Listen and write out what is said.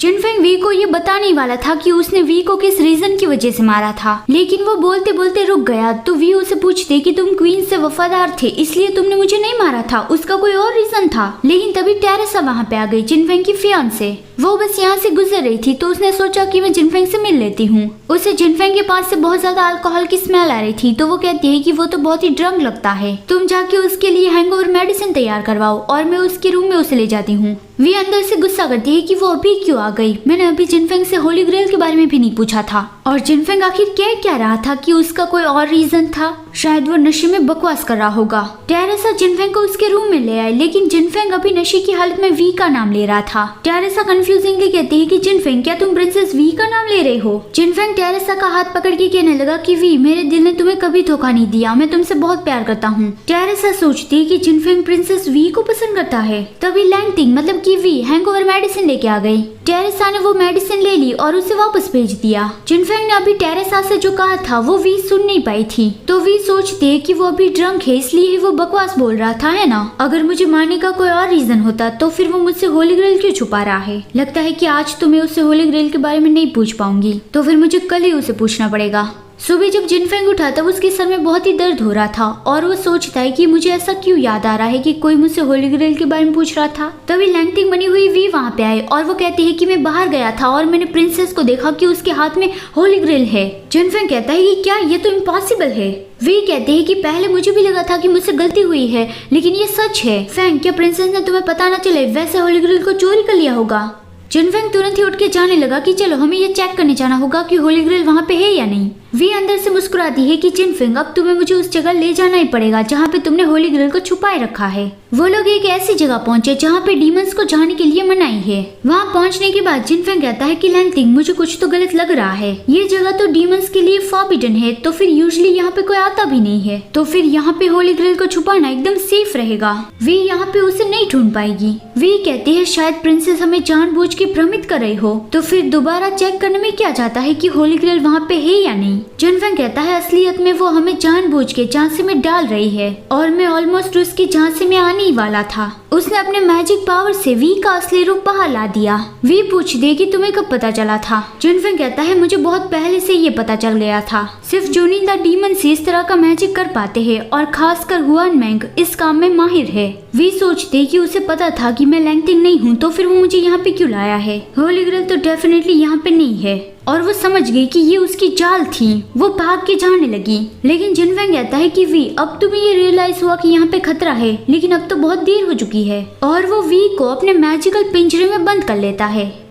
जिनफेंग we को ये बताने वाला था कि उसने वी को किस रीजन की वजह से मारा था, लेकिन वो बोलते बोलते रुक गया। तो वी उसे पूछते कि तुम क्वीन से वफादार थे इसलिए तुमने मुझे नहीं मारा था, उसका कोई और रीजन था। लेकिन तभी टेरेसा वहाँ पे आ गई, जिनफेंग की फियांसे। वो बस यहाँ से गुजर रही थी तो उसने सोचा कि मैं जिनफेंग से मिल लेती हूँ। उसे जिनफेंग के पास से बहुत ज्यादा अल्कोहल की स्मेल आ रही थी, तो वो कहती है कि वो तो बहुत ही ड्रंक लगता है, तुम जाके उसके लिए हैंगओवर मेडिसिन तैयार करवाओ और मैं उसके रूम में उसे ले जाती हूँ। वी अंदर से गुस्सा करती है कि वो अभी क्यों आ गई, मैंने अभी जिनफेंग से होली ग्रेल के बारे में भी नहीं पूछा था। और जिनफेंग आखिर कह क्या रहा था कि उसका कोई और रीजन था, शायद वो नशे में बकवास कर रहा होगा। टेरेसा जिनफेंग को उसके रूम में ले आई, लेकिन जिनफेंग अभी नशे की हालत में वी का नाम ले रहा था। टेरेसा कंफ्यूजिंगली कहती है कि जिनफेंग क्या तुम प्रिंसेस वी का नाम ले रहे हो। जिनफेंग टेरेसा का हाथ पकड़ के कहने लगा कि वी, मेरे दिल ने तुम्हें कभी धोखा नहीं दिया, मैं तुमसे बहुत प्यार करता हूँ। टेरेसा सोचती है कि जिनफेंग प्रिंसेस वी को पसंद करता है। तभी लैंगटिंग मतलब कि वी हैंगओवर मेडिसिन लेके आ गई। टेरेसा ने वो मेडिसिन ले ली और उसे वापस भेज दिया। जिनफेंग ने अभी टेरेसा से जो कहा था वो वी सुन नहीं पाई थी, तो वी सोचती है कि वो अभी ड्रंक है इसलिए वो बकवास बोल रहा था, है ना। अगर मुझे मारने का कोई और रीजन होता तो फिर वो मुझसे होली ग्रेल क्यों छुपा रहा है। लगता है कि आज तो मैं उससे होली ग्रेल के बारे में नहीं पूछ पाऊंगी, तो फिर मुझे कल ही उसे पूछना पड़ेगा। सुबह जब जिनफेंग उठा तब उसके सर में बहुत ही दर्द हो रहा था और वो सोचता है कि मुझे ऐसा क्यों याद आ रहा है कि कोई मुझसे होली ग्रेल के बारे में पूछ रहा था। तभी लैंगटिंग बनी हुई वी वहाँ पे आए और वो कहती है कि मैं बाहर गया था और मैंने प्रिंसेस को देखा कि उसके हाथ में होली ग्रेल है। जिनफेंग कहता है कि क्या ये तो इम्पॉसिबल है। वी कहते हैं कि पहले मुझे भी लगा था कि मुझसे गलती हुई है, लेकिन ये सच है। फैंग, क्या प्रिंसेस ने तुम्हें पता न चले वैसे होली ग्रेल को चोरी कर लिया होगा। जिनफेंग तुरंत ही उठ के जाने लगा कि चलो हमें ये चेक करने जाना होगा कि होली ग्रेल वहाँ पे है या नहीं। वी अंदर से मुस्कुराती है कि जिनफेंग, अब तुम्हें मुझे उस जगह ले जाना ही पड़ेगा जहाँ पे तुमने होली ग्रेल को छुपाए रखा है। वो लोग एक ऐसी जगह पहुँचे जहाँ पे डीमंस को जाने के लिए मनाही है। वहाँ पहुँचने के बाद जिनफेंग कहता है कि लैंगटिंग, मुझे कुछ तो गलत लग रहा है, ये जगह तो डीमंस के लिए फॉरबिडन है, तो फिर यूजुअली यहाँ पे कोई आता भी नहीं है, तो फिर यहाँ पे होली ग्रेल को छुपाना एकदम सेफ रहेगा। वी यहाँ पे उसे नहीं ढूंढ पाएगी। वी कहती है शायद प्रिंसेस हमें जानबूझ के भ्रमित कर रही हो, तो फिर दोबारा चेक करने में क्या जाता है कि होली ग्रेल वहाँ पे है या नहीं। जिनफेंग कहता है असलियत में वो हमें जानबूझ के झांसे में डाल रही है और मैं ऑलमोस्ट उसकी झांसे में आने ही वाला था। उसने अपने मैजिक पावर से वी का असली रूप बाहर ला दिया। वी पूछती है कि तुम्हें कब पता चला था। जिनफेंग कहता है मुझे बहुत पहले से ये पता चल गया था, सिर्फ चुनिंदा डीमन से इस तरह का मैजिक कर पाते हैं और खासकर हुआन मैंग इस काम में माहिर है। वी सोचते है कि उसे पता था कि मैं लैंगटिंग नहीं हूँ, तो फिर वो मुझे यहाँ पे क्यों लाया है। होली ग्रेल तो डेफिनेटली यहाँ पे नहीं है और वो समझ गई कि ये उसकी चाल थी। वो भाग के जाने लगी, लेकिन जिनफेंग कहता है कि वी, अब तुम्हें ये रियलाइज हुआ कि यहाँ पे खतरा है, लेकिन अब तो बहुत देर हो चुकी है। और वो वी को अपने मैजिकल पिंजरे में बंद कर लेता है।